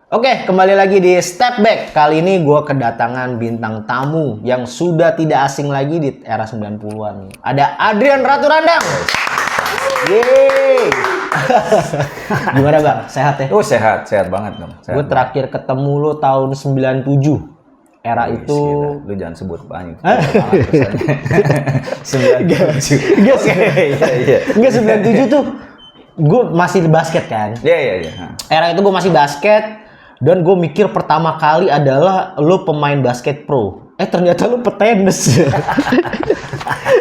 Oke, kembali lagi di Step Back. Kali ini gue kedatangan bintang tamu yang sudah tidak asing lagi di era 90-an. Ada Adrian Ratu Randang. Yeay. Gimana Bang? Sehat ya? Oh sehat banget dong. Gue terakhir ketemu lo tahun 97. Era itu... Gila. Lu jangan sebut banyak. 97. Enggak, 97 tuh gue masih di basket kan? Iya. Era itu gue masih basket. Dan gue mikir pertama kali adalah lo pemain basket pro. Ternyata lo petenis.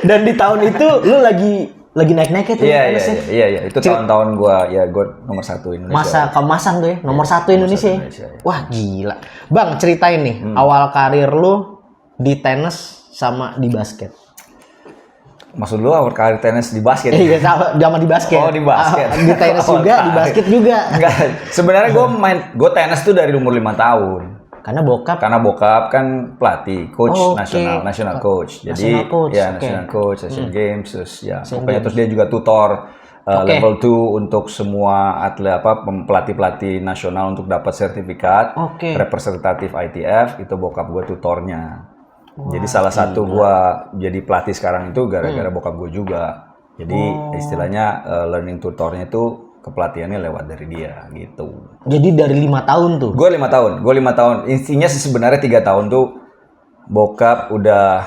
Dan di tahun itu lo lagi naik-naiknya tuh. Iya. Itu tahun-tahun gue nomor 1 Indonesia. Masa keemasan tuh ya, nomor 1 Indonesia. Ya. Wah gila. Bang ceritain nih, awal karir lo di tenis sama di basket. Maksud lu awal karir tenis di basket? Iya, zaman di basket. Oh, di basket. Di tenis juga, di basket juga. Enggak, sebenarnya gue tenis tuh dari umur 5 tahun. Karena bokap kan pelatih, coach national coach. Jadi national coach, Asian Games, terus terus dia juga tutor level 2 untuk semua atlet pelatih nasional untuk dapat sertifikat representatif ITF, itu bokap gue tutornya. Wah, jadi salah satu gua jadi pelatih sekarang itu gara-gara bokap gue juga. Jadi istilahnya learning tutornya itu kepelatihannya lewat dari dia gitu. Jadi dari 5 tahun tuh? Gue 5 tahun. Intinya sih sebenarnya 3 tahun tuh bokap udah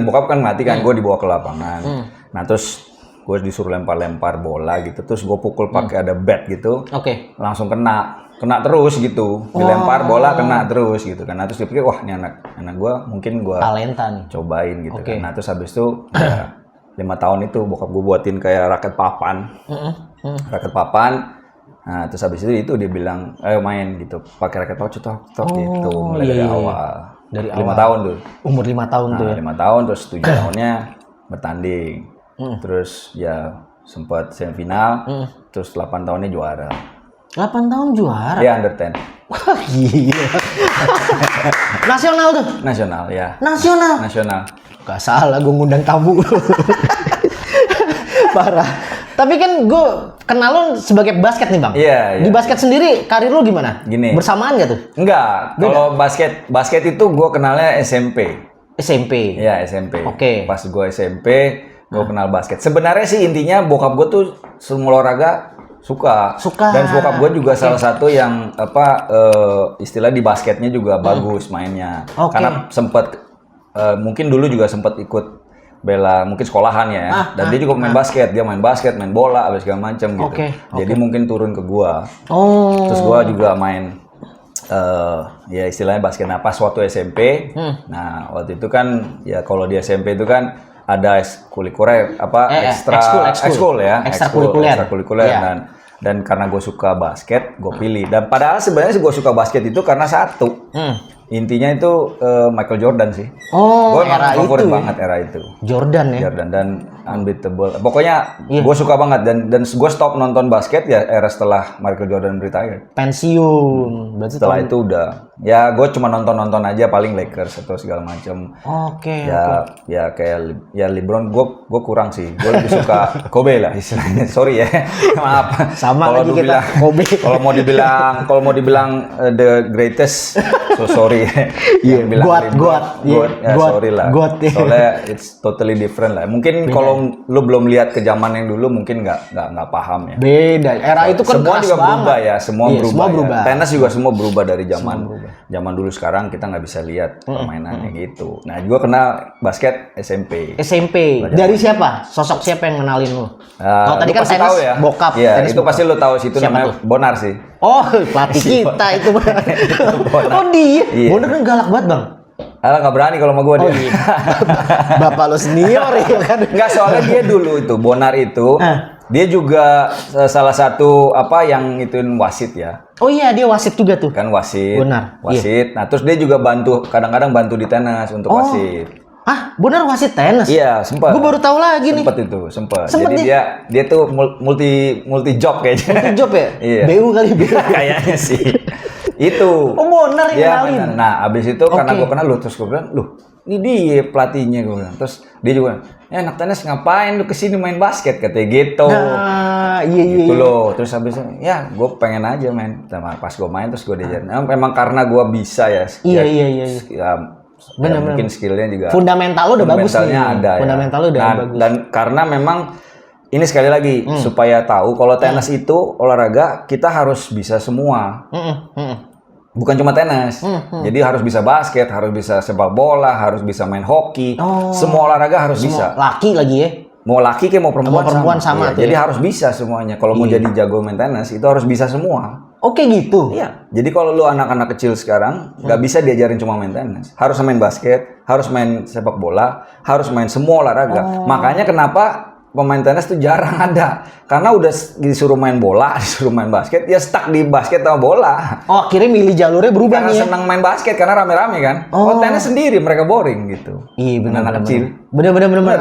bokap kan mati kan, gue dibawa ke lapangan. Nah terus gue disuruh lempar bola gitu, terus gue pukul pakai ada bat gitu. Langsung kena terus gitu, dilempar bola kena terus gitu kan. Nah, terus dipikir wah ini anak gue mungkin gue talenta nih, cobain gitu kan. Nah terus habis itu 5 tahun itu bokap gue buatin kayak raket papan. Nah terus habis itu dia bilang ayo main gitu, pakai raket papan cetok gitu mulai dari awal. Dari 5 tahun tuh. Umur 5 tahun tuh ya. 5 tahun terus 7 tahunnya bertanding. Terus sempat semifinal, terus 8 tahunnya juara. 8 tahun juara? Iya, under 10. Wah, gila. Nasional tuh? Nasional, ya. Nasional. Gak salah gue ngundang tamu. Parah. Tapi kan gue kenal lo sebagai basket nih Bang. Iya. Di basket sendiri, karir lo gimana? Gini. Bersamaan gak tuh? Enggak. Kalau basket itu gue kenalnya SMP. SMP? Iya, SMP. Pas gue SMP, gue kenal basket. Sebenarnya sih intinya bokap gue tuh semua olahraga suka. Dan bokap gue juga salah satu yang istilah di basketnya juga bagus mainnya. Karena sempat mungkin dulu juga sempat ikut bela mungkin sekolahan ya. Dan dia juga main basket, main bola, abis segala macam gitu. Jadi mungkin turun ke gua. Terus gua juga main istilahnya basket. Nah pas waktu SMP, nah waktu itu kan ya kalau di SMP itu kan ada ekstrakurikuler dan karena gue suka basket gue pilih. Dan padahal sebenarnya gue suka basket itu karena satu intinya itu Michael Jordan sih. Gue era favorit banget era itu. Jordan dan unbeatable. Pokoknya gue suka banget dan gue stop nonton basket ya era setelah Michael Jordan retire. Pensiun. Berarti setelah itu udah ya gue cuma nonton aja paling Lakers atau segala macam. Ya kayak LeBron gue kurang sih. Gue lebih suka Kobe lah istilahnya. Sorry ya. Maaf. Sama lagi kita Kobe. Kalau mau dibilang the greatest, so sorry. Iya, God. Sorry lah. Soalnya it's totally different lah. Mungkin kalau lu belum lihat ke zaman yang dulu mungkin nggak paham ya. Beda. Era itu kan semua juga berubah ya. Semua berubah. Ya. Tenis juga semua berubah dari zaman dulu sekarang kita nggak bisa lihat permainannya gitu. Nah, gue kenal basket SMP. Dari siapa? Sosok siapa yang kenalin lu? Tadi kan tenis tahu ya? Bokap. Iya, itu pasti lu tahu sih, itu namanya Bonar sih. Oh, pelatih kita itu. Oh dia. Bonar kan galak banget Bang. Nggak berani kalau sama gue dia. Iya. Bapak lo senior ya kan? Nggak, soalnya dia dulu itu Bonar itu dia juga salah satu yang ituin wasit ya. Oh iya, dia wasit juga tuh. Kan wasit. Bonar. Wasit. Nah, terus dia juga kadang-kadang bantu di tenis untuk wasit. Bonar wasit tenis? Iya, sempat. Gue baru tahu lagi nih. Sempat. Jadi dia tuh multi job kayaknya. Multi job ya? Iya. BU kali. Kayaknya sih. Itu. Bonar yang kenalin. Nah, abis itu karena gue kenal terus gue bilang, ini dia pelatihnya gue bilang. Terus dia juga, anak tenis ngapain lu kesini main basket katanya gitu. Nah, iya. Gitu loh. Terus habis itu, ya gue pengen aja main. Pas gue main terus gue diajarin. Memang karena gue bisa ya. Iya. Bener, mungkin skillnya juga. Fundamental lo udah bagus nih. Ada Fundamental lo udah bagus. Dan karena memang ini sekali lagi supaya tahu kalau tenis itu olahraga kita harus bisa semua. Bukan cuma tenis. Jadi harus bisa basket, harus bisa sepak bola, harus bisa main hoki. Semua olahraga harus bisa. Laki lagi ya. Mau laki kayak mau perempuan sama tuh. Jadi harus bisa semuanya. Kalau mau jadi jago main tenis itu harus bisa semua. Oke gitu. Iya. Jadi kalau lu anak-anak kecil sekarang nggak bisa diajarin cuma main tenis, harus main basket, harus main sepak bola, harus main semua olahraga. Makanya kenapa pemain tenis tuh jarang ada, karena udah disuruh main bola, disuruh main basket, ya stuck di basket sama bola. Oh, akhirnya milih jalurnya berubah karena nih. Karena senang main basket karena rame-rame kan. Oh, tenis sendiri mereka boring gitu. Iya benar. Anak kecil. Benar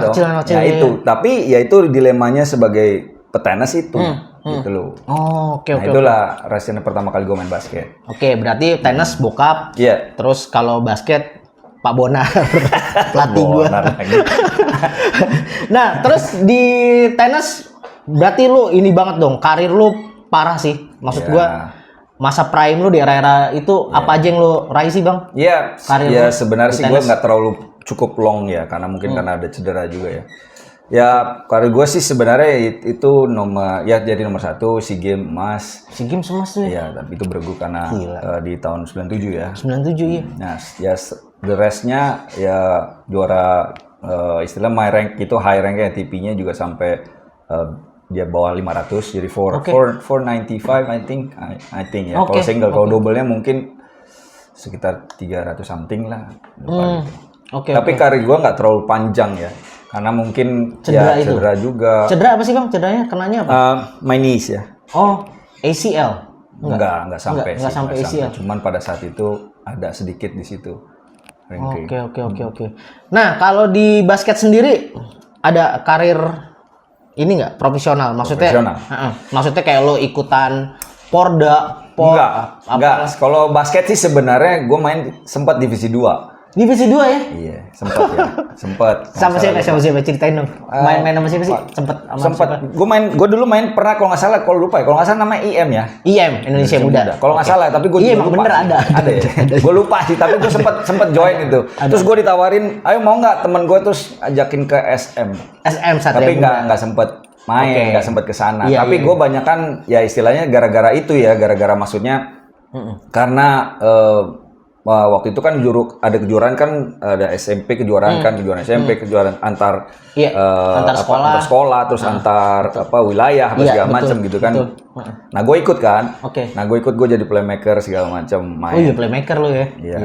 kecil. Ya itu, tapi ya itu dilemanya sebagai petenis itu. Gitu loh. Oh, oke. Itulah rasanya pertama kali gue main basket. Oke, berarti tenis bokap. Iya. Terus kalau basket Pak Bonar pelatih gue. Nah, terus di tenis berarti lu ini banget dong, karir lu parah sih. Maksud gue masa prime lu di era-era itu apa aja yang lu raih sih bang? Iya. Ya sebenarnya sih gue nggak terlalu cukup long ya, karena mungkin karena ada cedera juga ya. Ya, karir gue sih sebenarnya itu jadi nomor 1 SEA Games emas. SEA Games emas tuh ya? Iya, tapi itu bergu karena di tahun 97 ya. 97 ya. Nah, ya the rest-nya ya juara istilah my rank itu high rank-nya ATP-nya juga sampai dia bawah 500 jadi 495 I think ya. Kalau single, kalau double-nya mungkin sekitar 300 something lah. Tapi karir gue nggak terlalu panjang ya. Karena mungkin cedera juga. Cedera apa sih bang? Cederanya kenanya apa? My knees ya. Oh, ACL? Enggak sampai ACL. Cuman pada saat itu ada sedikit di situ. Oke. Nah, kalau di basket sendiri ada karir ini nggak profesional? Maksudnya? Maksudnya kayak lo ikutan Porda? Enggak. Kalau basket sih sebenarnya gue main sempat divisi 2. Divisi 2 ya? Iya, sempat. Sama siapa ceritain dong. Main sama siapa sih? Sempat. Gue dulu main pernah kalau nggak salah, kalau nggak salah namanya IM ya. IM Indonesia Muda. Kalau nggak salah, tapi gue lupa. Bener ada ya. Gue lupa sih, tapi gue sempat join itu. Terus gue ditawarin, ayo mau nggak temen gue terus ajakin ke SM. Satria. Tapi nggak sempet main, nggak sempet kesana. Tapi gue banyak kan ya istilahnya gara-gara itu ya, gara-gara maksudnya karena waktu itu kan ada kejuaraan kan, ada SMP kejuaraan kejuaraan SMP kejuaraan antar sekolah terus antar wilayah segala macam gitu kan. Nah gue ikut kan. Nah gue ikut, gue jadi playmaker segala macam main. Oh iya, playmaker lo ya. Iya.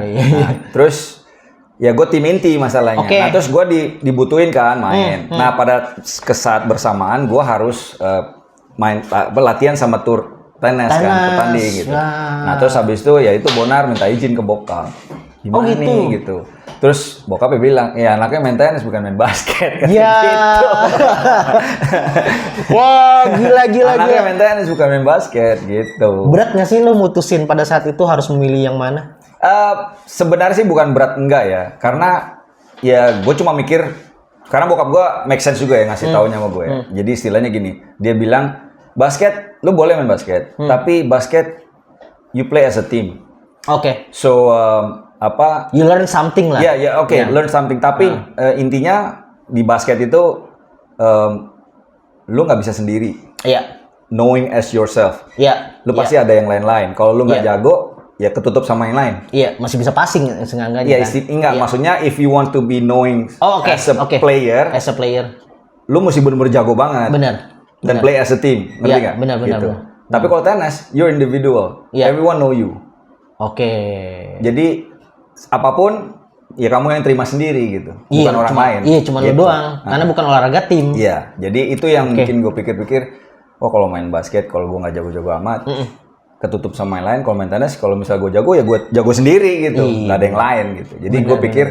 Nah, terus ya gue tim inti masalahnya. Nah terus gue dibutuhin kan main. Nah pada saat bersamaan gue harus latihan sama tur tenis kan, pertanding gitu. Nah terus habis itu ya itu Bonar minta izin ke bokap. Gimana nih gitu. Terus bokapnya bilang, ya anaknya main tenis bukan main basket. Iya. Gitu. Wah gila. Anaknya main tenis bukan main basket gitu. Berat nggak sih lo mutusin pada saat itu harus memilih yang mana? Sebenarnya sih bukan berat enggak ya. Karena ya gue cuma mikir, karena bokap gue make sense juga ya ngasih taunya sama gue ya. Jadi istilahnya gini, dia bilang, basket, lu boleh main basket, tapi basket you play as a team. So you learn something lah. Learn something. Tapi intinya di basket itu lu nggak bisa sendiri. Knowing as yourself. Lu pasti ada yang lain-lain. Kalau lu nggak jago, ya ketutup sama yang lain. Masih bisa passing seenggaknya. Enggak. Maksudnya if you want to be knowing as a player, lu mesti benar-benar jago banget. Dan play as a team, ngerti nggak? Benar. Tapi kalau tenis, you're individual. Everyone know you. Jadi apapun, ya kamu yang terima sendiri gitu, bukan orang lain. Cuma lu doang, karena bukan olahraga tim. Jadi itu yang mungkin gue pikir-pikir, kalau main basket, kalau gue nggak jago-jago amat, ketutup sama yang lain. Kalau main tenis, kalau misalnya gue jago, ya gue jago sendiri gitu, nggak ada yang lain gitu. Jadi gue pikir,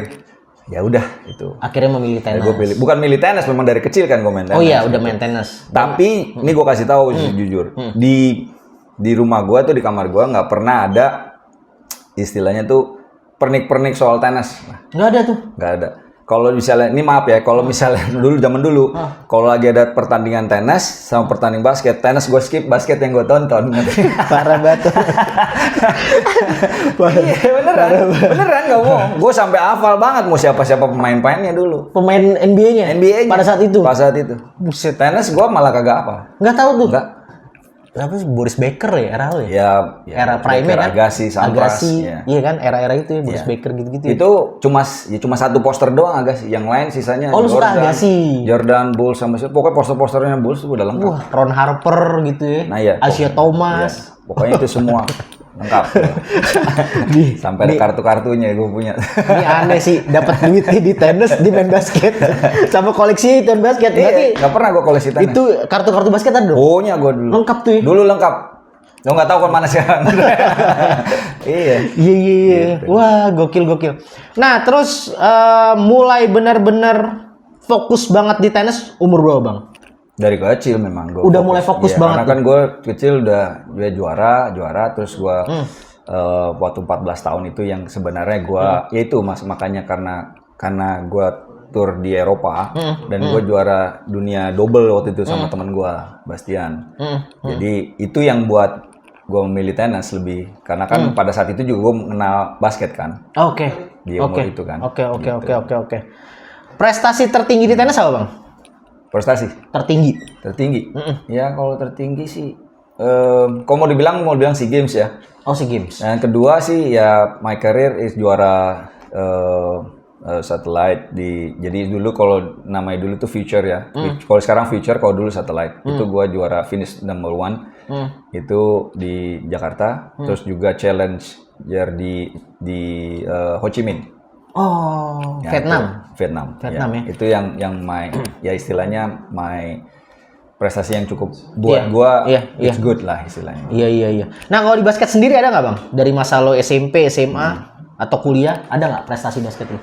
ya udah itu. Akhirnya memilih tenis. Bukan milih tenis, memang dari kecil kan gue main tenis. Udah main tenis. Tapi ini gue kasih tahu jujur, di rumah gue tuh, di kamar gue nggak pernah ada istilahnya tuh pernik-pernik soal tenis. Nggak ada tuh. Nggak ada. kalau misalnya ini maaf ya, kalau misalnya zaman dulu, kalau lagi ada pertandingan tenis sama pertandingan basket, tenis gue skip, basket yang gue tonton. Parah banget. Iya beneran nggak bohong. Gue sampai hafal banget mau siapa pemain-pemainnya dulu. Pemain NBA-nya? Pada saat itu? Pada saat itu. Buset. Tenis gue malah kagak apa. Nggak tahu tuh. Nggak. Apa sih Boris Becker ya era lo ya? Ya era prime kan? Agassi, Sampras. Iya kan, era-era itu ya Boris Becker gitu-gitu. Itu cuma satu poster doang Agassi, yang lain sisanya lu suka Agassi? Jordan, Bulls sama siapa? Pokoknya poster-posternya Bulls itu udah lengkap. Wah, Ron Harper gitu ya. Nah, iya. Asia Thomas. Iya. Pokoknya itu semua lengkap. Sampai ada kartu-kartunya gue punya. Ini aneh sih, dapat duit di tenis, di main basket. Sama koleksi main basket. Berarti nggak pernah gue koleksi tenis. Itu kartu-kartu basket ada dong? Punya gue dulu. Lengkap tuh ya? Dulu lengkap. Lo nggak tahu kan mana sekarang. Iya. Iya. Wah, gokil. Nah, terus mulai benar-benar fokus banget di tenis umur berapa, Bang? Dari kecil memang gue udah mulai fokus banget. Karena kan gue kecil udah juara terus gue waktu 14 tahun itu yang sebenarnya gue ya itu makanya karena gue tur di Eropa dan gue juara dunia double waktu itu sama teman gue Bastian. Jadi itu yang buat gue memilih tenis lebih karena kan pada saat itu juga gue mengenal basket kan. Oke. Di umur itu kan. Oke. Prestasi tertinggi di tenis apa, Bang? Prestasi tertinggi. Ya kalau tertinggi sih kalau mau dibilang SEA Games ya. Oh, SEA Games. Yang kedua sih ya my career is juara satellite jadi dulu kalau namanya dulu tuh Future ya. Kalau sekarang Future, kalau dulu satellite. Itu gua juara finish number 1. Itu di Jakarta, terus juga challenge di Ho Chi Minh. Oh, Ya, Vietnam ya. ya. Itu yang my ya istilahnya my prestasi yang cukup buat gua it's good lah istilahnya. Iya. Nah, kalau di basket sendiri ada nggak, Bang? Dari masa lo SMP, SMA atau kuliah, ada nggak prestasi basket lo?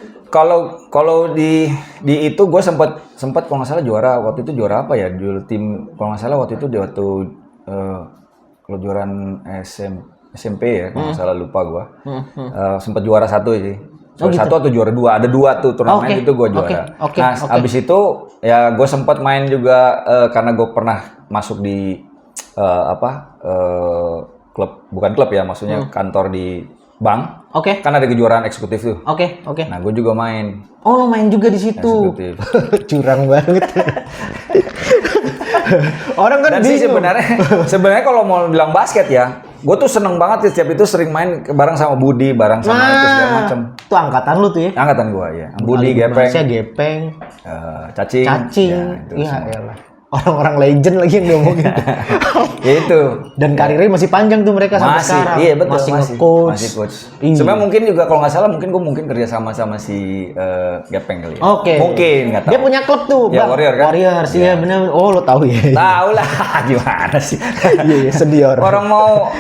Kalau di itu gue sempat kalau nggak salah juara waktu itu juara apa ya dulu tim kalau nggak salah waktu itu kejuaraan SMP ya kalau nggak salah lupa gue sempat juara satu sih. Satu atau juara dua, ada dua tuh turnamen itu gue juara. Abis itu ya gue sempat main juga karena gue pernah masuk di klub, bukan klub ya, maksudnya kantor di bank. Kan ada kejuaraan eksekutif tuh. Oke. Nah gue juga main. Oh, lo main juga di situ. Curang banget. Orang kan sih sebenarnya kalau mau bilang basket ya, gue tuh seneng banget ya, setiap itu sering main bareng sama Budi, bareng sama itu segala macem. Itu angkatan lu tuh ya? Angkatan gue ya. Budi, Gepeng, Cacing. Iya, elah. Orang-orang legend lagi yang ngomongin. Ya itu. Dan karirnya masih panjang tuh mereka sampai sekarang. Iya betul. Masih coach. Sebenarnya mungkin juga kalau nggak salah gue kerja sama si Gepeng kali ya. Oke. Mungkin nggak tahu. Dia punya klub tuh, ya, Bang. Warrior kan? Warrior sih ya benar. Oh, lo tahu ya. Tahu lah. Gimana sih? Iya, senior. Orang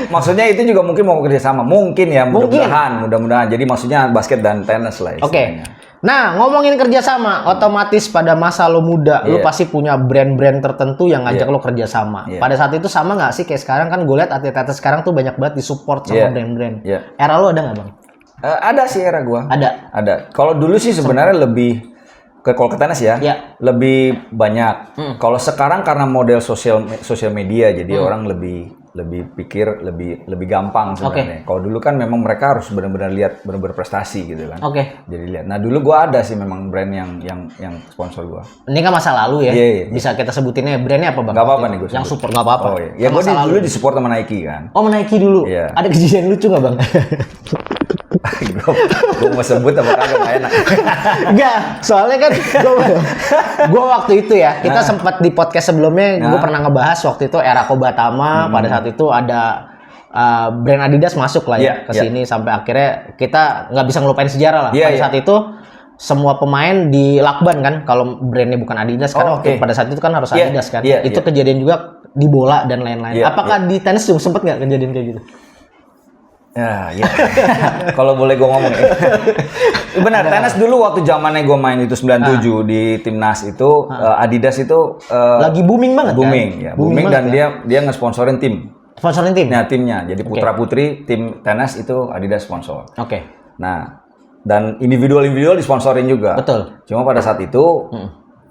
maksudnya itu juga mungkin mau kerja sama. Mungkin ya, mudah-mudahan. Jadi maksudnya basket dan tenis lah. Oke. Nah, ngomongin kerjasama, otomatis pada masa lo muda, lo pasti punya brand-brand tertentu yang ngajak lo kerjasama. Pada saat itu sama nggak sih kayak sekarang kan gue lihat atlet-atlet sekarang tuh banyak banget disupport sama brand-brand. Era lo ada nggak, Bang? Ada sih era gue. Ada. Kalau dulu sih sebenarnya lebih kalau ke tenis ya, lebih banyak. Kalau sekarang karena model sosial media, jadi orang lebih pikir lebih gampang sebenarnya. Kalau dulu kan memang mereka harus benar-benar lihat benar-benar prestasi gitu kan. Jadi lihat. Nah dulu gua ada sih memang brand yang sponsor gua. Ini kan masa lalu ya. Iya. Bisa kita sebutinnya brandnya apa, Bang? Gak apa-apa nih gue. Yang support nggak apa-apa. Oh iya. Ya gua dulu disupport sama Nike kan. Oh, Nike dulu. Iya. Ada kejadian lucu nggak, Bang? Gue mau sebut apa kagak gak enak. Enggak, soalnya kan gue waktu itu ya, kita sempat di podcast sebelumnya gue pernah ngebahas waktu itu era Kobatama. Pada saat itu ada brand Adidas masuk lah ya ke sini sampai akhirnya kita nggak bisa ngelupain sejarah lah. Pada saat itu semua pemain di lakban kan kalau brandnya bukan Adidas kan pada saat itu kan harus Adidas kan. Itu kejadian juga di bola dan lain-lain. Apakah di tenis juga sempet nggak kejadian kayak gitu? Ya. Kalau boleh gue ngomong ya. Benar, tenis dulu waktu zamannya gue main itu 97 di timnas itu Adidas itu lagi booming banget kan? Booming dan dia ngesponsorin tim. Sponsorin tim? Nah, timnya. Jadi putra-putri tim tenis itu Adidas sponsor. Oke. Nah, dan individual disponsorin juga. Betul. Cuma pada saat itu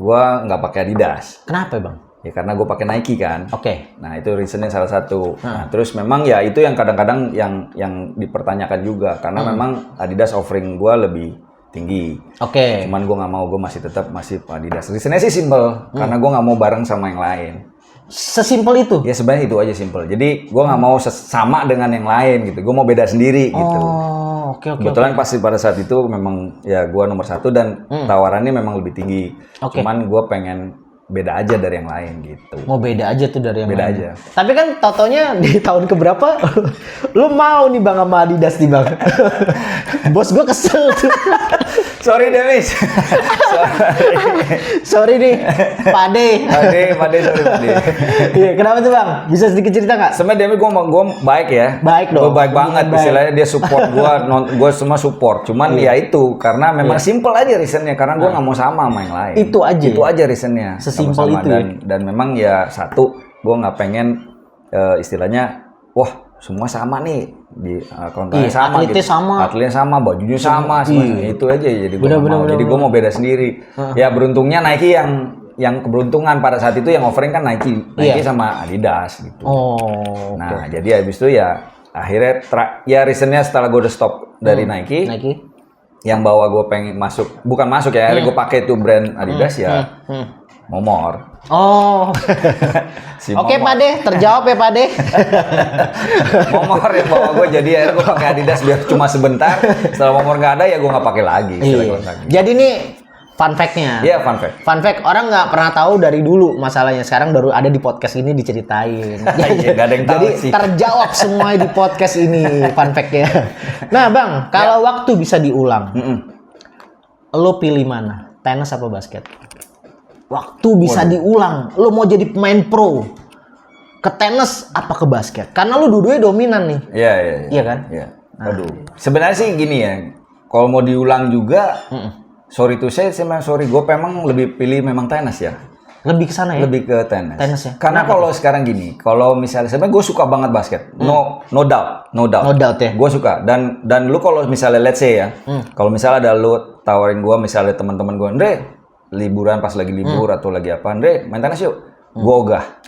gua nggak pakai Adidas. Kenapa bang? Ya karena gue pakai Nike kan. Oke. Nah itu reasonnya salah satu. Nah terus memang ya itu yang kadang-kadang yang dipertanyakan juga karena memang Adidas offering gue lebih tinggi. Oke. Cuman gue nggak mau, gue masih Adidas. Reasonnya sih simple karena gue nggak mau bareng sama yang lain. Sesimpel itu? Ya sebenarnya itu aja simple. Jadi gue nggak mau sama dengan yang lain gitu. Gue mau beda sendiri gitu. Oh oke. Kebetulan pasti pada saat itu memang ya gue nomor 1 dan tawarannya memang lebih tinggi. Cuman gue pengen beda aja dari yang lain gitu. Mau beda aja tuh dari yang beda lain. Aja. Tapi kan totonya di tahun keberapa lu mau nih bang sama Adidas nih bang. Bos gue kesel tuh. Sorry Demis. Sorry nih, Pade. Pade, sorry Pade. Iya, kenapa tuh bang? Bisa sedikit cerita nggak? Sebenarnya Demis gue baik ya. Baik dong. Gue baik banget. Istilahnya dia support gue semua support. Cuman ya itu karena memang simple aja reasonnya. Karena gue nggak mau sama yang lain. Itu aja. Itu aja reasonnya. Sesimpel itu. Dan memang ya satu, gue nggak pengen istilahnya, wah semua sama nih di kontennya sama, atletnya sama, bajunya sama, itu aja. Jadi gue jadi gue mau beda sendiri. Ya beruntungnya Nike yang keberuntungan pada saat itu yang offering kan Nike sama Adidas gitu. Nah jadi habis itu ya akhirnya ya reasonnya setelah gue udah stop dari Nike, yang bawa gue pengen bukan masuk ya, akhirnya gue pakai tuh brand Adidas ya. Momor. Si Oke Pak De, terjawab ya Pak De. Momor yang bawa gue, jadi akhirnya gue pakai Adidas biar cuma sebentar. Setelah Momor nggak ada ya gue nggak pakai lagi. Jadi nih fun fact-nya. Iya fun fact. Fun fact, orang nggak pernah tahu dari dulu masalahnya. Sekarang baru ada di podcast ini diceritain. Gak ada yang tahu jadi sih. terjawab semua di podcast ini fun fact-nya. Nah bang, kalau waktu bisa diulang, lo pilih mana? Tenis apa basket? Waktu bisa diulang, lo mau jadi pemain pro, ke tenis apa ke basket? Karena lo dua-duanya dominan nih. Iya. Iya kan? Iya. Aduh. Sebenarnya sih gini ya, kalau mau diulang juga, sorry to say, gue memang lebih pilih memang tenis ya. Lebih ke sana ya? Lebih ke tenis. Tenis ya? Karena kalau sekarang gini, kalau misalnya sebenarnya gue suka banget basket. No doubt. No doubt ya. Gue suka dan lu kalau misalnya let's say ya, kalau misalnya ada lu tawarin gue misalnya teman-teman gue, Andre, liburan pas lagi libur atau lagi apa, Andre, main tenis yuk. Gue ogah.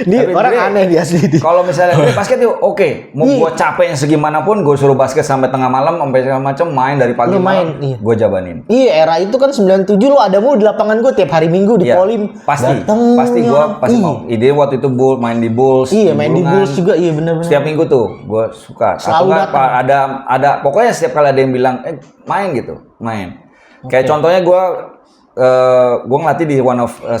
Ini orang aneh biasa ini. Kalau misalnya basket yuk, oke. Mau gue capeknya segimanapun, gue suruh basket sampai tengah malam, sampai segala macam, main dari pagi malam, gue jabanin. Iya, era itu kan 97 lo ada mulu di lapangan gue tiap hari Minggu di Polim. Pasti gue pasti mau. Ide waktu itu main di Bulls. Iya, main di Bulls juga, iya benar-benar. Setiap minggu tuh, gue suka. Selalu ada pokoknya setiap kali ada yang bilang, main gitu, main. Kayak contohnya gue ngelatih di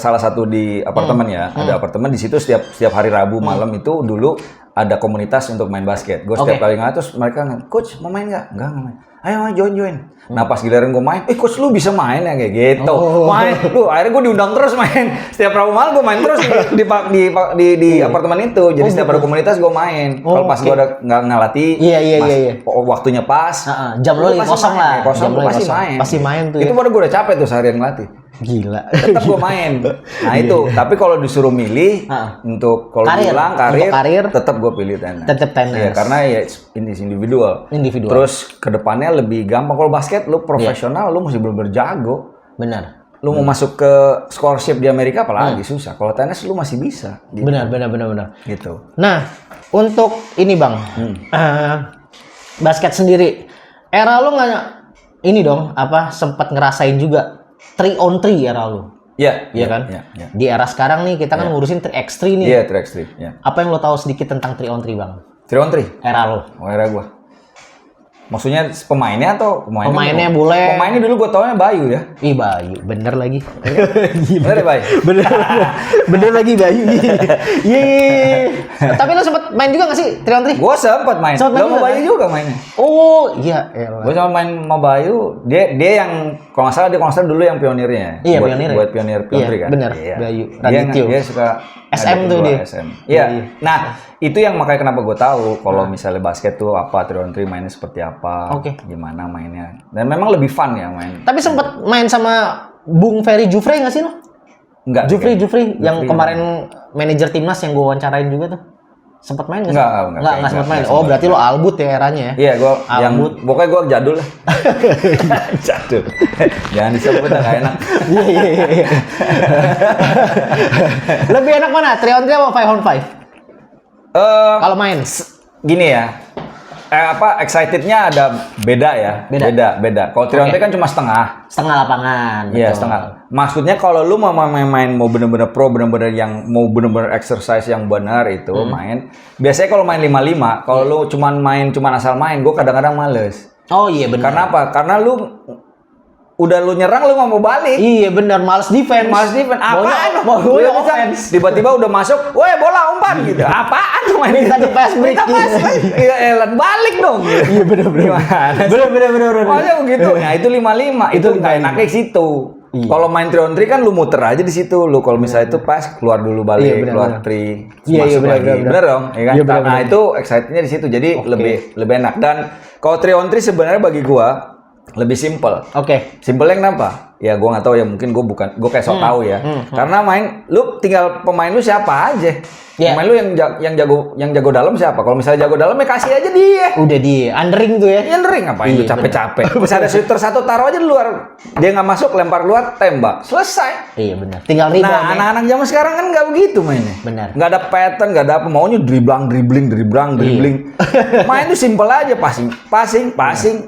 salah satu di apartemen ya. Ada apartemen di situ setiap hari Rabu malam itu dulu ada komunitas untuk main basket. Gue setiap kali ngelatih terus mereka coach mau main nggak? Enggak main. Ayo join. Nah pas giliran gue main, coach lu bisa main ya kayak gitu. Main, lu akhirnya gue diundang terus main. Setiap Rabu malam gue main terus di apartemen itu. Jadi setiap ada komunitas gue main. Kalau pas gue udah nggak ngelatih, waktunya pas. Jam lo kosong lah. Kosong pasti main. Pasti main tuh. Itu baru gue udah capek tuh seharian ngelatih. Gila. Tetap gue main. Nah itu. Tapi kalau disuruh milih untuk kalau bilang karir, tetap gue pilih tenis. Tetap tenis. Ya, karena ya individual. Terus kedepannya lebih gampang. Kalau basket lu profesional, lu mesti bener-bener jago. Benar. Lu mau masuk ke scholarship di Amerika apalagi susah. Kalau tenis lu masih bisa. Gitu. Benar. Gitu. Nah, untuk ini bang, basket sendiri, era lu nggak ini dong, sempat ngerasain juga 3-on-3 era lu. Iya kan? Iya. Di era sekarang nih kita kan ngurusin 3x3 nih. Iya, 3x3. Ya. Apa yang lo tahu sedikit tentang 3-on-3 bang? 3-on-3? Era lo. Oh, era gua. Maksudnya pemainnya atau pemainnya boleh. Pemainnya dulu gue taunya Bayu ya. Ih Bayu, bener lagi. Bener Bayu. bener lagi Bayu. Iya. Tapi lo sempet main juga nggak sih 3-on-3? Gue sempet main. Lo mau Bayu juga mainnya. Oh iya. Gue sama main sama Bayu. Dia yang kalau nggak salah dulu yang pionirnya. Iya pionir. Buat pionir kan. Bener. Iya. Bayu. Dia suka SM tuh dia. SM. Iya. Nah itu yang makanya kenapa gue tahu kalau misalnya basket tuh apa 3-on-3 mainnya seperti apa, gimana mainnya, dan memang lebih fun ya main. Tapi sempet main sama Bung Ferry Jufrey nggak sih lo? Enggak. Jufrey yang kemarin manajer timnas yang gue wawancarain juga tuh. Sempat main nggak? Enggak, Sempat main. Oh, berarti lo albut ya eranya ya? Iya, pokoknya gue jadul lah. Iya. Jadul. Jangan disebut, nggak enak. Iya. Lebih enak mana? 3-on-3 apa 5-on-5? Kalau main? Gini ya. Excitednya ada beda ya. Beda. Kalau 3-on-3 kan cuma setengah lapangan. Iya, betul. setengah. Maksudnya kalau lu mau main mau bener-bener pro, bener-bener yang mau bener-bener exercise yang benar itu main. Biasanya kalau main 5-5, kalau lu cuman asal main, gue kadang-kadang males. Oh iya benar. Karena apa? Karena lu udah lu nyerang lu nggak mau balik. Iya benar, males defense. Apaan? Mau offense. Tiba-tiba udah masuk, weh bola umpan gitu. Apaan tuh main? Minta di pass break. Iya, elat balik dong. Iya benar. Benar. Makanya begitu. Nah, itu 5-5. Itu nggak enaknya di situ. Iya. Kalau main 3-on-3 kan lu muter aja di situ. Lu kalau misalnya itu pas keluar dulu balik, keluar 3, masuk lagi. Bener dong, ya kan? Iya, Nah, itu excitednya di situ. Jadi lebih enak. Dan kalau 3-on-3 sebenarnya bagi gua lebih simple. Simpelnya kenapa? Ya gua nggak tahu ya, mungkin gua kayak sok tahu ya. Karena lu tinggal pemain lu siapa aja. Pemain lu yang jago dalam siapa? Kalau misalnya jago dalam ya kasih aja dia. Udah dia undering tuh ya. Undering ngapain lu capek-capek? Terus ada shooter satu taruh aja di luar. Dia nggak masuk, lempar keluar, tembak. Selesai. Iya benar. Tinggal rebound. Nah, anak-anak zaman sekarang kan nggak begitu mainnya. Benar. Nggak ada pattern, nggak ada apa. Maunya dribbling. Main tuh simple aja, passing.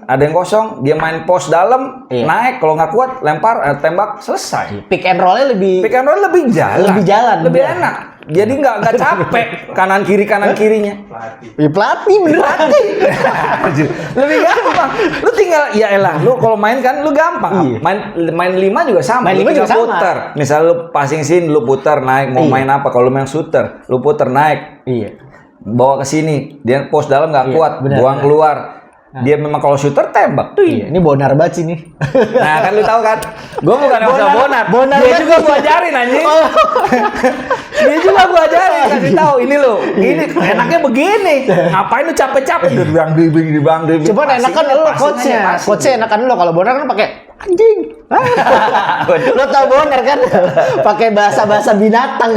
Ada yang kosong, dia main post dalam, naik. Kalau nggak kuat, lempar, tembak, selesai. Pick and roll-nya lebih jalan. Lebih enak. Jadi nggak capek kanan kirinya. Pelatih bener. Lebih gampang. Lu tinggal lu kalau main kan lu gampang. Main 5 juga sama. Main 5 juga sama. Puter. Misal lu passing sini, lu puter naik. Mau main apa? Kalau main shooter, lu puter naik. Iya. Bawa ke sini, dia post dalam nggak kuat, buang keluar. Dia memang kalau shooter tembak tuh. Iya, ini bonar banget sini. Nah, kan lu tahu kan? Gua bukan yang bonar. Dia juga gua ajarin anjing. Dia juga gua ajarin, kasih tahu ini lo. Ini enaknya begini. Ngapain lu capek-capek dribbling. Cuman enakan lu coachnya. Coachnya enakan lu, kalau bonar kan pakai anjing. Lo tau bonar kan? Pakai bahasa binatang.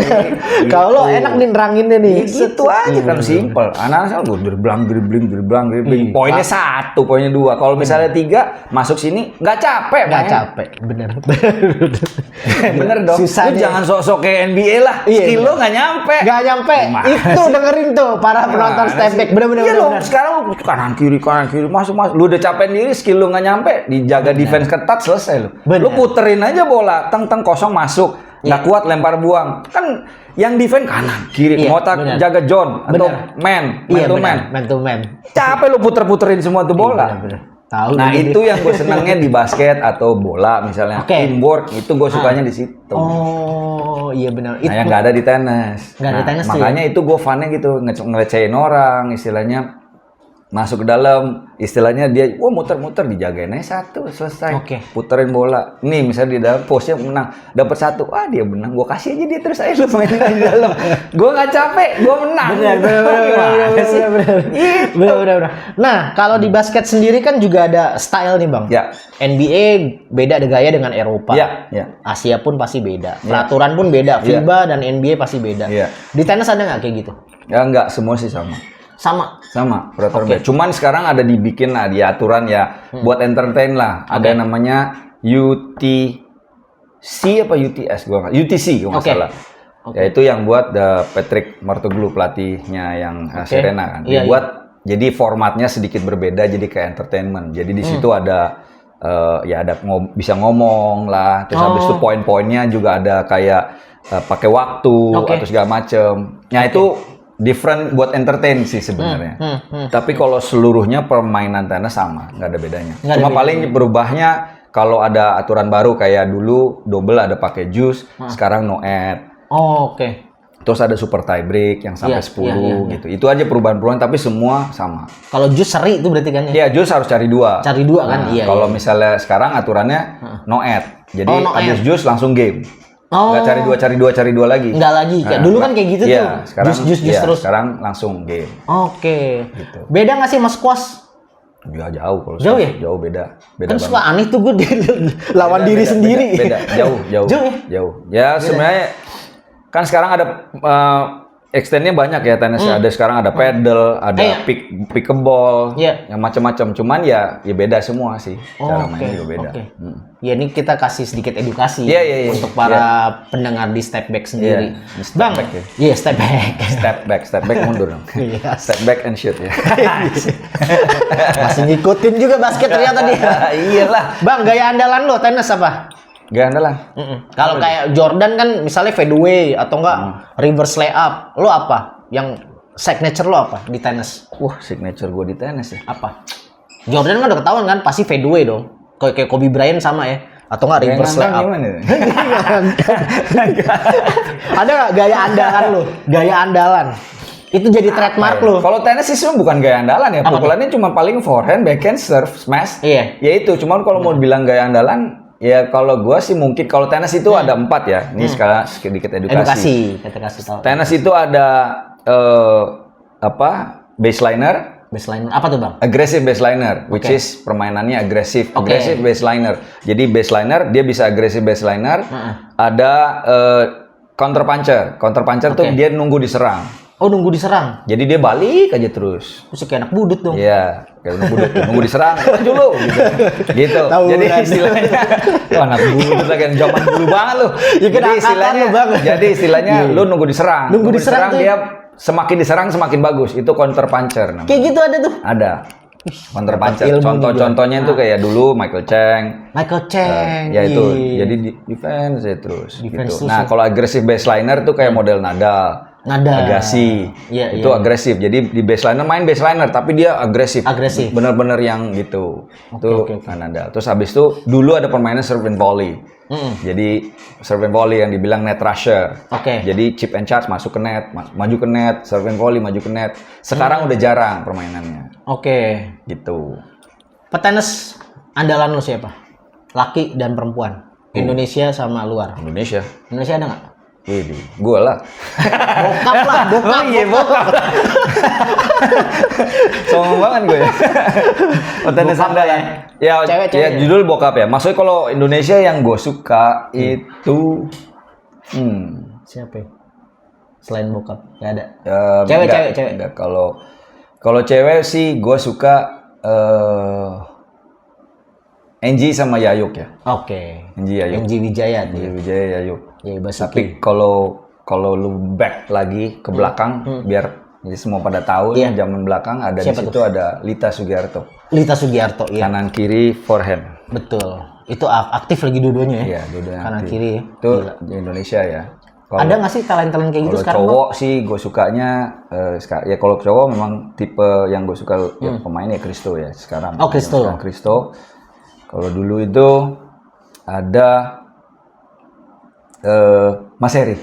Kalau lo enak nih neranginnya nih. Gitu aja kan simple. Anak-anak lu dribbling. Poinnya 1, poinnya 2. Kalau misalnya 3 masuk sini nggak capek. Nggak capek, bener. Bener dong. Lu jangan sok-sok kayak NBA lah. Skill lu nggak nyampe. Itu dengerin tuh para penonton step back. Bener. Iya dong. Sekarang lu kanan kiri masuk. Lu udah capek sendiri, skill lu nggak nyampe. Dijaga defense ketat, selesai lu. Lu puterin aja bola, teng kosong masuk. Nggak kuat lempar buang. Kan yang defense kanan, kiri, ngotak jaga John atau man to man. Capek lu puterin semua tuh bola. Tahu. Nah, itu yang gue senangnya di basket atau bola misalnya. Teamwork itu gue sukanya di situ. Oh, iya benar. Nah, yang nggak ada di tenis. Nggak ada tenis. Makanya itu gue funnya gitu, ngelecehin orang, istilahnya masuk ke dalam, istilahnya dia muter-muter, dijagain aja 1, selesai. Puterin bola. Nih misalnya di dalam posnya menang, dapat 1. Dia menang, gua kasih aja dia terus aja lu mainin di dalam. Gua nggak capek, gua menang. Bener. Nah, kalau di basket sendiri kan juga ada style nih, Bang. Ya. NBA beda ada gaya dengan Eropa. Ya. Asia pun pasti beda. Peraturan pun beda. FIBA dan NBA pasti beda. Ya. Di tenis ada nggak kayak gitu? Ya enggak, semua sih sama. Sama peraturan beda. Cuman sekarang ada dibikin lah di aturan ya buat entertain lah. Ada yang namanya UTC apa UTS gua nggak, UTC gua nggak salah. Ya itu yang buat Patrick Mouratoglou, pelatihnya yang Serena kan. Dibuat jadi formatnya sedikit berbeda, jadi kayak entertainment. Jadi di situ ada bisa ngomong lah. Terus habis itu poin-poinnya juga ada kayak pakai waktu atau segala macem. Nah itu different buat entertain sih sebenarnya. Tapi kalau seluruhnya permainan tenis sama, nggak ada bedanya. Cuma paling berubahnya kalau ada aturan baru kayak dulu double ada pakai juice, sekarang no add. Terus ada super tie break yang sampai 10 gitu. Itu aja perubahan-perubahan tapi semua sama. Kalau juice seri itu berarti kan ya? Iya, juice harus cari 2. Cari 2 kan? Iya. Kalau misalnya sekarang aturannya no add. Jadi habis juice langsung game. Nggak cari dua lagi. Nggak lagi. Kayak dulu kan kayak gitu tuh. Sekarang, jus terus. Sekarang langsung game. Gitu. Beda nggak sih sama squash? Ya jauh kalau jauh ya? Jauh beda Kan suka aneh tuh gue lawan diri sendiri. Beda. Jauh. Jauh ya? Jauh. Ya sebenarnya kan sekarang ada extendnya banyak ya tenisnya. Ada sekarang ada pedal, ada pickleball, yang macam-macam. Cuman ya beda semua sih. Cara mainnya juga beda. Ya ini kita kasih sedikit edukasi untuk para pendengar di Step Back sendiri. Bang, step back. Step back mundur dong. Step back and shoot ya. Masih ngikutin juga basket ternyata dia. Iyalah. Bang, gaya andalan lo tenis apa? Gak andalan. Kalau kayak Jordan kan misalnya fadeaway atau enggak reverse layup, lo apa? Yang signature lo apa di tenis? Signature gue di tenis ya. Apa? Jordan kan udah ketahuan kan pasti fadeaway dong. Kayak Kobe Bryant sama ya. Atau enggak reverse layup? Ada nggak gaya andalan lo? Gaya andalan. Itu jadi trademark lo. Kalau tenis sih bukan gaya andalan ya. Pukulannya cuma paling forehand, backhand, serve, smash. Iya. Ya itu. Cuman kalau mau bilang gaya andalan, ya kalau gua sih mungkin kalau tenis itu ada 4 ya. Ini sekarang sedikit edukasi. Kita kasih tahu. Tenis itu ada baseliner. Baseliner apa tuh bang? Aggressive baseliner, which is permainannya agresif. Aggressive baseliner. Jadi baseliner dia bisa aggressive baseliner. Ada counter puncher. Counter puncher tuh dia nunggu diserang. Oh, nunggu diserang. Jadi dia balik aja terus. Terus kayak anak budut dong. Iya, kayak nunggu diserang. Dulu gitu. Jadi istilahnya anak budut lagi yang zaman dulu banget lu. Jadi istilahnya lu nunggu diserang. Nunggu diserang dia semakin diserang semakin bagus. Itu counter puncher namanya. Kayak gitu ada tuh. Ada. Counter puncher. Contoh-contohnya itu kayak dulu Michael Chang. Ya itu. Jadi defense ya terus gitu. Nah, kalau aggressive baseliner tuh kayak model Nadal. Agassi. Itu agresif. Jadi di baseliner main baseliner tapi dia agresif. Bener-bener yang gitu. Itu Nadal. Terus habis itu dulu ada permainan serve and volley. Jadi serve and volley yang dibilang net rusher. Jadi chip and charge masuk ke net, maju ke net, serve and volley maju ke net. Sekarang udah jarang permainannya. Gitu. Petenis andalan lo siapa? Laki dan perempuan. Indonesia sama luar. Indonesia ada nggak? Gue lah. Bokap. Bokap. Sombong banget gue ya. Petenis andalan. Ya, judul bokap ya. Maksudnya kalau Indonesia yang gue suka itu siapa ya? Selain bokap, nggak ada. Cewek. Enggak. Kalau cewek sih gue suka Enji sama Yayuk ya. Enji Wijaya Yayuk. Tapi kalau lu back lagi ke belakang biar jadi semua pada tahu zaman belakang ada di situ ada Lita Sugiarto. Kanan kiri forehand. Betul. Itu aktif lagi dua-duanya ya. Iya, dua-duanya. Kanan kiri. Itu di Indonesia ya. Ada nggak sih talent-talent kayak gitu sekarang? Kalau cowok sih gue sukanya ya kalau cowok memang tipe yang gue suka pemainnya Christo ya sekarang. Christo. Kalau dulu itu ada Mas Heri.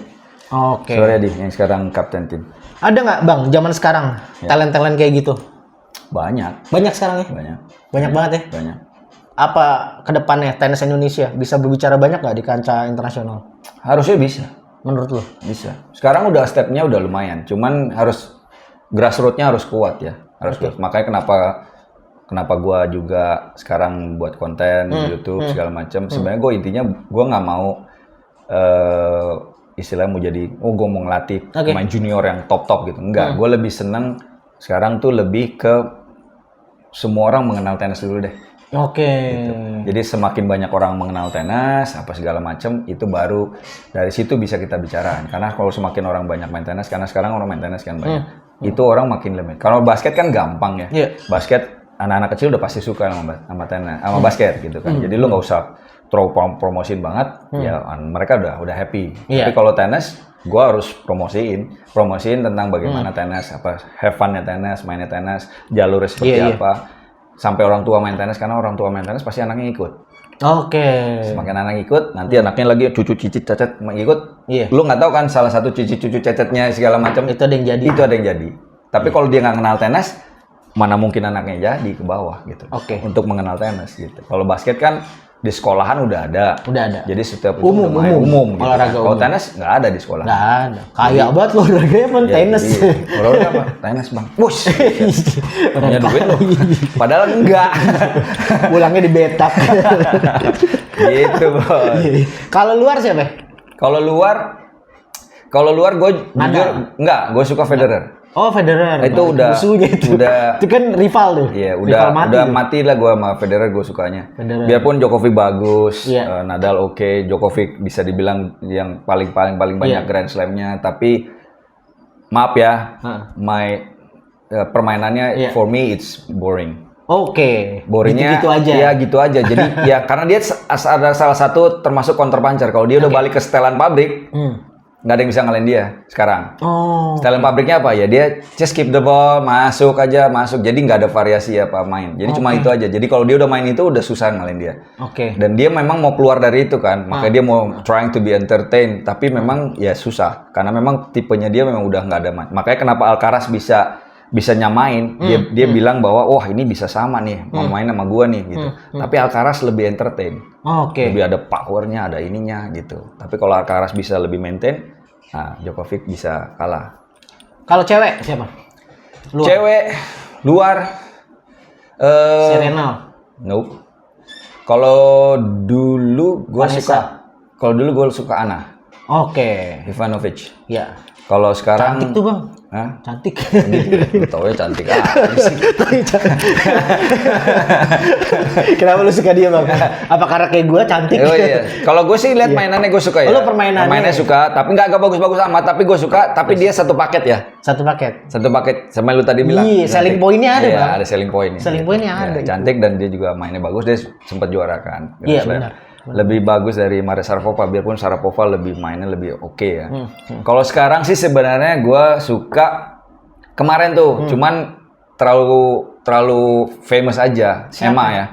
Suryadi yang sekarang kapten tim. Ada nggak bang zaman sekarang talent-talent kayak gitu? Banyak sekarang ya? Banyak banget ya? Banyak. Apa kedepannya tenis Indonesia bisa berbicara banyak nggak di kancah internasional? Harusnya bisa. Menurut lo? Bisa. Sekarang udah stepnya udah lumayan. Cuman harus grassroots-nya harus kuat ya. Kuat. Makanya kenapa gue juga sekarang buat konten di YouTube segala macam. Sebenarnya gue intinya gue nggak mau istilahnya mau jadi gue mau ngelatih pemain junior yang top gitu. Enggak, gue lebih seneng sekarang tuh lebih ke semua orang mengenal tenis dulu deh. Gitu. Jadi semakin banyak orang mengenal tenis apa segala macam itu baru dari situ bisa kita bicarakan. Karena kalau semakin orang banyak main tenis, karena sekarang orang main tenis kan banyak, itu orang makin lemah. Kalau basket kan gampang ya. Basket anak-anak kecil udah pasti suka sama tenis, sama basket gitu kan. Jadi lu nggak usah promosiin banget, ya mereka udah happy. Tapi kalau tenis, gue harus promosiin tentang bagaimana tenis, apa have fun-nya tenis, mainnya tenis, jalurnya seperti apa. Sampai orang tua main tenis, karena orang tua main tenis pasti anaknya ikut. Semakin anak ikut, nanti anaknya lagi cucu cicit cacat ikut. Lu nggak tahu kan salah satu cucu cacatnya segala macam. Itu ada yang jadi. Tapi kalau dia nggak kenal tenis, mana mungkin anaknya jadi ke bawah gitu. Untuk mengenal tenis gitu. Kalau basket kan di sekolahan udah ada. Jadi setiap umum gitu. Olahraga kalau tenis nggak ada di sekolah. Nggak ada. Kayak banget lo olahraganya pun tenis. Olahraga apa? Tenis bang. Wush. Punya duit lo. Padahal enggak. Pulangnya di betak. Gitu bos. Kalau luar siapa? Kalau luar Kalau luar gue jujur enggak, gue suka Federer. Oh, Federer. Itu udah musuhnya itu. Itu kan rival tuh. Iya, rival udah mati lah gue sama Federer, gue sukanya. Biarpun Djokovic bagus, Nadal oke, Djokovic bisa dibilang yang paling banyak Grand Slam-nya, tapi maaf ya, permainannya for me it's boring. Oke. Boringnya gitu aja. Ya gitu aja. Jadi ya karena dia ada salah satu termasuk counterpuncher. Kalau dia udah balik ke setelan pabrik, nggak ada yang bisa ngalahin dia sekarang. Setelan pabriknya apa ya? Dia just keep the ball, masuk. Jadi nggak ada variasi apa main. Jadi cuma itu aja. Jadi kalau dia udah main itu udah susah ngalahin dia. Dan dia memang mau keluar dari itu kan. Makanya dia mau trying to be entertained. Tapi memang ya susah. Karena memang tipenya dia memang udah nggak ada main. Makanya kenapa Alcaraz bisa nyamain, dia bilang bahwa wah ini bisa sama nih, mau main sama gua nih gitu. Tapi Alcaraz lebih entertain. Lebih ada powernya, ada ininya gitu. Tapi kalau Alcaraz bisa lebih maintain, nah Djokovic bisa kalah. Kalau cewek siapa? Cewek luar Serena. Nope. Kalau dulu gua suka Anna. Ivanovic. Ya. Kalau sekarang cantik tuh, Bang. Hah? Cantik. Lu tau ya cantik Kenapa lu suka dia, Bang? Apa karena kayak gue cantik? Oh iya. Kalau gue sih lihat mainannya gue suka ya. Lu permainannya suka, tapi nggak bagus-bagus amat. Tapi gue suka. Tapi dia satu paket ya. Satu paket. Sama lu tadi bilang. Iya, selling point-nya ada, Bang. Ada selling point-nya. Selling point-nya ada. Cantik dan dia juga mainnya bagus. Dia sempat juara kan. Iya, benar. Lebih bagus dari Maria Sharapova, biarpun Sharapova mainnya lebih oke ya. Kalau sekarang sih sebenarnya gue suka kemarin tuh, cuman terlalu famous aja, Emma ya.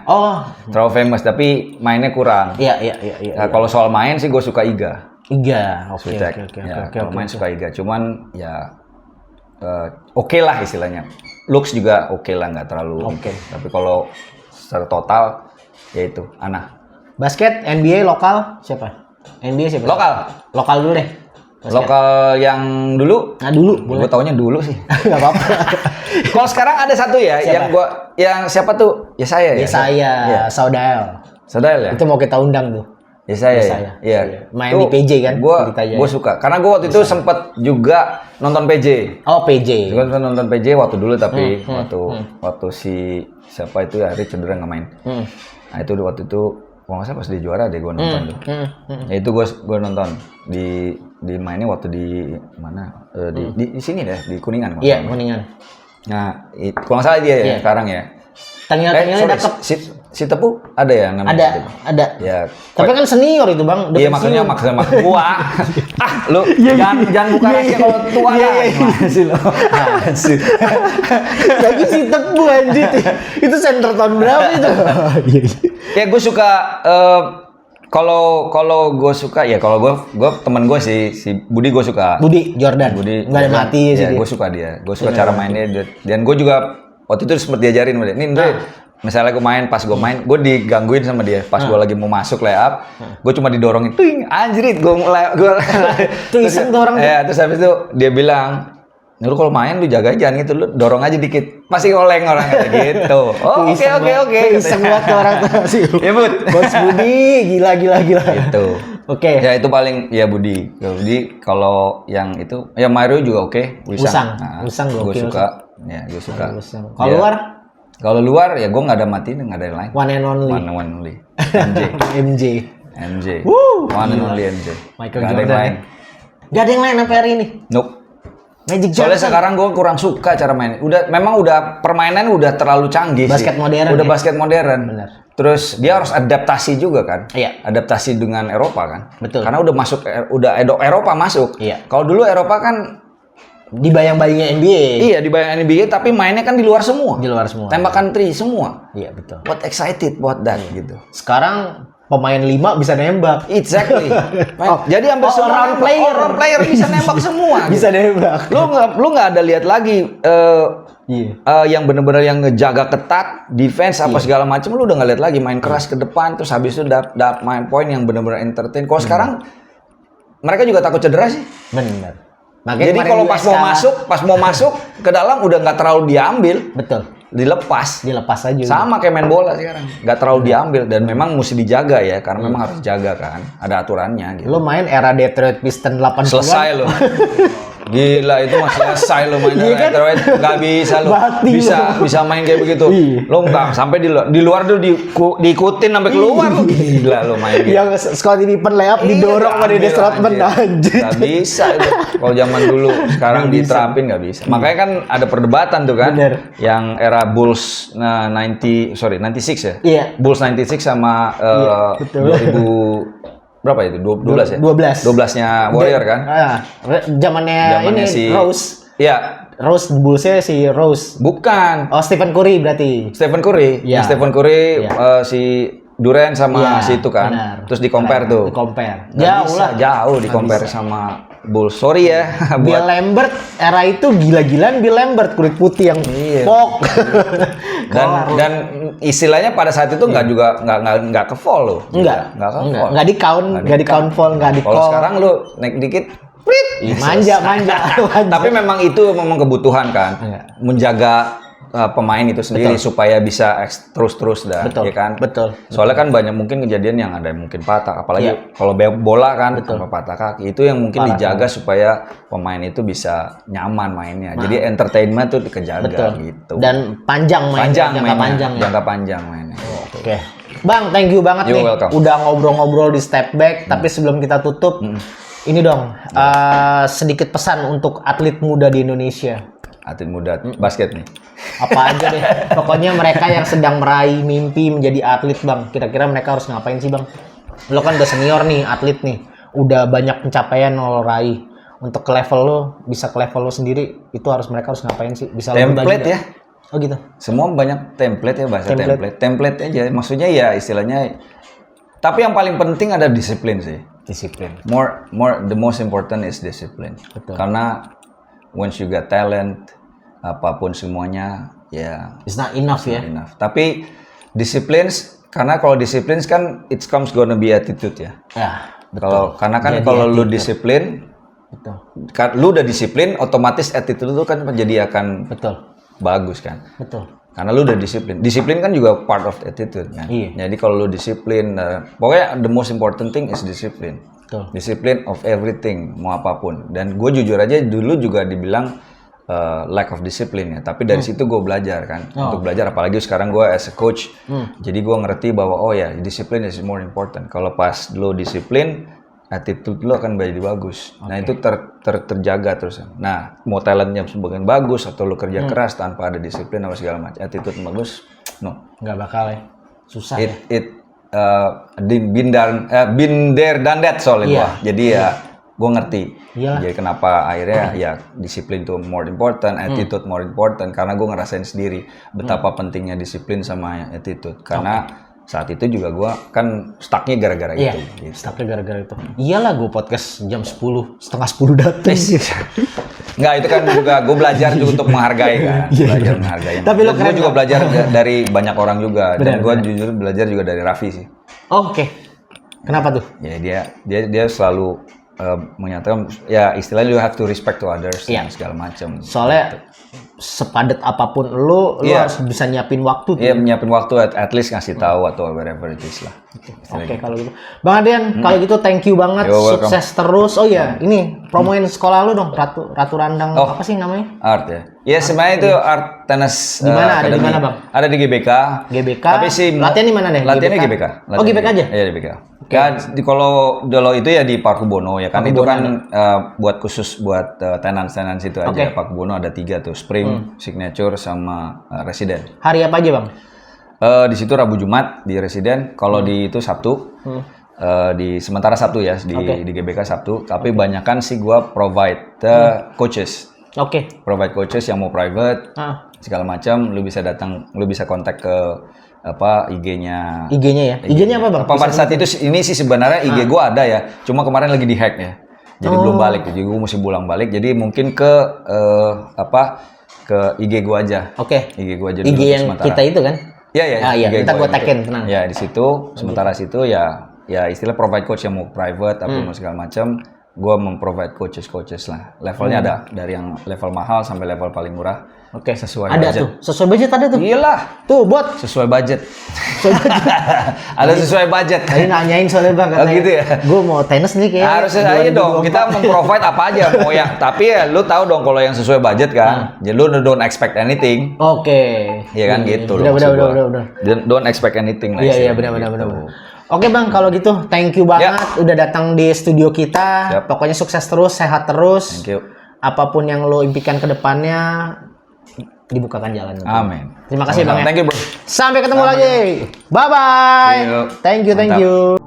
Terlalu famous, tapi mainnya kurang. Iya. Nah, kalau soal main sih gue suka Iga. Oke. Kalau main suka Iga, cuman ya oke lah istilahnya. Looks juga oke lah, nggak terlalu. Tapi kalau secara total, ya itu Anna. Basket, NBA lokal siapa? NBA siapa? Lokal dulu deh. Basket. Lokal yang dulu? Nah dulu. Gue taunya dulu sih. Gak apa-apa. Kalau sekarang ada satu ya, yang siapa tuh? Ya saya. Saudael ya. Itu mau kita undang tuh. Ya saya. Iya. Main di PJ kan? Gue suka. Karena gue waktu itu sempet juga nonton PJ. PJ. Gue nonton PJ waktu dulu, tapi waktu si siapa itu ya Rich cedera nggak main. Nah itu waktu itu kalau nggak salah pas dia juara deh gue nonton tuh. Ya itu gue nonton di mainnya waktu di mana di sini deh di Kuningan. Iya Kuningan. Nah kalau nggak salah dia ya sekarang ya. Tengil-tengilnya dapat. Si Tepu ada ya namanya? Ada. Ya. Tapi kan senior itu Bang. Iya maksudnya tua. Lu jangan buka rahasia kalau tua lah. Masih lo. Lagi si Tepu anjir. Itu center tahun berapa itu? Ya gue suka kalau gue suka ya kalau gue temen gue si Budi gue suka. Budi nggak ada mati sih. Ya gue suka dia. Gue suka cara mainnya dan gue juga waktu itu sempat diajarin sama dia. Nih Andre, misalnya gue main, gue digangguin sama dia. Pas gue lagi mau masuk layup, gue cuma didorongin, ting, anjrit, gue iseng tuh orang. Ya, terus habis itu dia bilang, lu kalau main lu jaga jangan gitu, lu dorong aja dikit, pasti oleng orang kayak gitu. Oh oke. Iseng banget orang tuh sih. Ya Bud. Bos Budi, gila. Gitu. Oke. Ya itu paling ya Budi. Kalau yang itu, ya Mario juga oke. Wisang gue suka. Ya, gue suka. Kalau luar? Kalau luar ya gue nggak ada mati, nggak ada yang lain. One and only. MJ. One and only MJ. Michael Jordan. Gak ada yang lain sampai hari ini. Nope. Magic Johnson. Soalnya sekarang gue kurang suka cara main. Memang permainan udah terlalu canggih. Basket modern. Udah basket modern. Benar. Terus dia harus adaptasi juga kan. Iya. Adaptasi dengan Eropa kan. Betul. Karena udah Eropa masuk. Iya. Kalau dulu Eropa kan dibayang-bayangnya NBA. Iya, dibayang NBA tapi mainnya kan di luar semua. Tembakan 3 semua. Iya, betul. What excited buat that gitu. Sekarang pemain 5 bisa nembak. Exactly. Jadi hampir semua orang player bisa nembak semua. Bisa nembak. Lu nggak ada lihat lagi yang benar-benar yang ngejaga ketat, defense apa segala macam, lu udah nggak lihat lagi main keras ke depan terus habis itu main point yang benar-benar entertain. Kalau sekarang mereka juga takut cedera sih. Benar. Jadi kalau pas mau masuk ke dalam udah nggak terlalu diambil. Betul. dilepas. Dilepas aja. Sama kayak main bola sekarang, nggak terlalu diambil dan memang mesti dijaga ya, karena memang harus jaga kan, ada aturannya gitu. Lo main era Detroit Pistons 80-an. Selesai lo. Gila itu masih selesai lo main Iya kan? Detroit, nggak bisa lo. Mati Bisa main kayak begitu. Iya. Lo nggak sampai di luar tuh diikutin sampai keluar. Lo gila lo main. Gitu. Yang Scottie Pippen layup didorong sama Dennis Rodman anjir. Nggak bisa itu. Kalau zaman dulu, sekarang diterapin nggak bisa. Makanya kan ada perdebatan tuh kan. Bener. Yang era Bulls 96 ya. Iya. Bulls 96 sama betul. 2000 berapa itu? 12 ya? 12. 12-nya Warrior kan? Zamannya ini si Rose. Iya. Rose Bullsnya si Rose. Bukan. Oh, Stephen Curry berarti. Stephen Curry. Iya. Stephen Curry Iya. si Durant sama Iya, si itu kan. benar. Terus di compare tuh. Compare. Nggak Jauh bisa, lah. jauh di compare sama Bulls. Sorry ya Bill buat Lambert era itu gila-gilaan Bill Lambert kulit putih yang Iya. pok. dan istilahnya pada saat itu nggak ke fall loh. Enggak. Nggak ke fall. Enggak di count, enggak di count fall, enggak di Kalau call. sekarang lu naik dikit, prit. Manja. Tapi memang itu memang kebutuhan kan, Iya. menjaga pemain itu sendiri supaya bisa terus dah, Betul, ya kan? betul. Soalnya kan banyak mungkin kejadian yang ada yang mungkin patah, apalagi Iya. kalau bola kan sampai patah kaki, itu yang mungkin Parah, dijaga supaya pemain itu bisa nyaman mainnya. Jadi entertainment tuh dikejaga Betul. gitu. Dan panjang mainnya, jangka mainnya, panjang ya. jangka panjang mainnya. Oke. Bang, thank you banget You're nih. welcome. Udah ngobrol-ngobrol di Step Back, tapi sebelum kita tutup, ini dong sedikit pesan untuk atlet muda di Indonesia. Atlet muda basket nih. Apa aja deh. Pokoknya mereka yang sedang meraih mimpi menjadi atlet, Bang. Kira-kira mereka harus ngapain sih, Bang? Lo kan udah senior nih, atlet nih. Udah banyak pencapaian lo raih. Untuk ke level lo, bisa ke level lo sendiri, itu mereka harus ngapain sih? Bisa lo Template bagi ya. Oh gitu. Semua banyak template ya, bahasa Template. template aja. Maksudnya ya istilahnya. Tapi yang paling penting ada disiplin sih. Disiplin. The most important is discipline. Betul. Karena once you got talent, apapun semuanya ya It's not enough ya. enough. Tapi disiplin, karena kalau disiplin kan it comes gonna be attitude ya. Ya, betul. Karena kan Jadi kalau lu attitude. disiplin, Betul. lu udah disiplin, otomatis attitude lu kan menjadi akan Betul. bagus kan. Betul. Karena lu udah disiplin. Disiplin kan juga part of attitude kan. Iya. Jadi kalau lu disiplin, pokoknya the most important thing is disiplin. Betul. Disiplin of everything, mau apapun. Dan gue jujur aja dulu juga dibilang lack of discipline ya. Tapi dari situ gue belajar kan. Untuk belajar, apalagi sekarang gue as a coach. Jadi gue ngerti bahwa oh ya, disiplin is more important. Kalau pas lu disiplin, attitude lo akan jadi bagus. Nah itu terjaga terus. Nah mau talentnya sebagian bagus atau lo kerja keras tanpa ada disiplin atau segala macam, attitude bagus, no. Nggak bakal ya. Susah ya. Been there done that soalnya Iya. gua. Jadi ya gue ngerti. Iyalah. Jadi kenapa akhirnya ya disiplin itu more important, attitude more important, karena gue ngerasain sendiri betapa pentingnya disiplin sama attitude. Karena saat itu juga gue kan stucknya gara-gara Iya. itu. Gitu. Stucknya gara-gara itu. Iyalah gue podcast jam 10, setengah 10 datang. Enggak, itu kan juga gue belajar juga untuk menghargai kan. Belajar menghargai. Tapi lo gue keren juga dong. belajar dari banyak orang juga. Dan Benar, gue benar. jujur belajar juga dari Raffi sih. Oh, oke. Kenapa tuh? Ya dia selalu menyatakan ya istilahnya you have to respect to others Iya. dan segala macam. Soalnya sepadat apapun lo Iya. harus bisa nyiapin waktu tuh. Iya, menyiapin waktu at least ngasih tahu atau whatever it is lah. Oke, kalau gitu. Bang Adrian, kalau gitu thank you banget. You're welcome. Sukses terus. Oh iya, ini promoin sekolah lu dong, Ratu Randang. Oh. Apa sih namanya? Art ya. Ya sebenarnya itu art tenis. Di mana? Ada di academy. mana, Bang? Ada di GBK. GBK. Tapi sih Latihan di mana deh? Latihannya GBK. Oh, GBK aja? Iya, GBK. Kan kalau itu ya di Pakubono ya kan, Pakubono itu kan buat khusus buat tenan-tenan situ aja. Oke. Pakubono ada 3 tuh, Spring, Signature sama Resident. Hari apa aja, Bang? Di situ Rabu Jumat di Resident, kalau di itu Sabtu. Di sementara Sabtu ya di GBK Sabtu, tapi banyakan sih gua provide coaches. Oke. Provide coaches yang mau private segala macam, lu bisa datang, lu bisa kontak ke apa IG-nya. IG-nya ya. IG-nya apa, Bang? Pada saat itu ini sih sebenarnya IG gua ada ya, cuma kemarin lagi di-hack ya. Jadi belum balik, jadi gua mesti pulang balik. Jadi mungkin ke ke IG gua aja. Oke. IG gua aja IG dulu yang sementara. kita itu kan? Iya ya. Iya, IG ntar gua yang tag-in, itu. tenang. Ya di situ sementara situ ya istilah provide coach yang mau private atau mau segala macam gue memprovide coaches lah. Levelnya ada dari yang level mahal sampai level paling murah. Oke, sesuai ada budget. tuh. Sesuai budget ada tuh. Iyalah. Tuh, buat Sesuai budget. Ada sesuai budget. tadi nanyain soalnya Bang Oh, gitu ya? Gue mau tenis nih kayaknya. Harusnya aja dong, kita memprovide apa aja mau ya. Tapi ya lu tahu dong kalau yang sesuai budget kan. Jadi lu don't expect anything. Oke. Iya kan gitu Udah, loh. maksud gua. udah. Don't expect anything lah. Iya, istilahnya benar. gitu. Oke Bang, kalau gitu thank you banget udah datang di studio kita. Yap. Pokoknya sukses terus, sehat terus. Thank you. Apapun yang lo impikan ke depannya dibukakan jalan. Amin. Terima kasih Bang ya. Thank you bro. Sampai ketemu lagi. Bye bye. See you. Thank you. Mantap.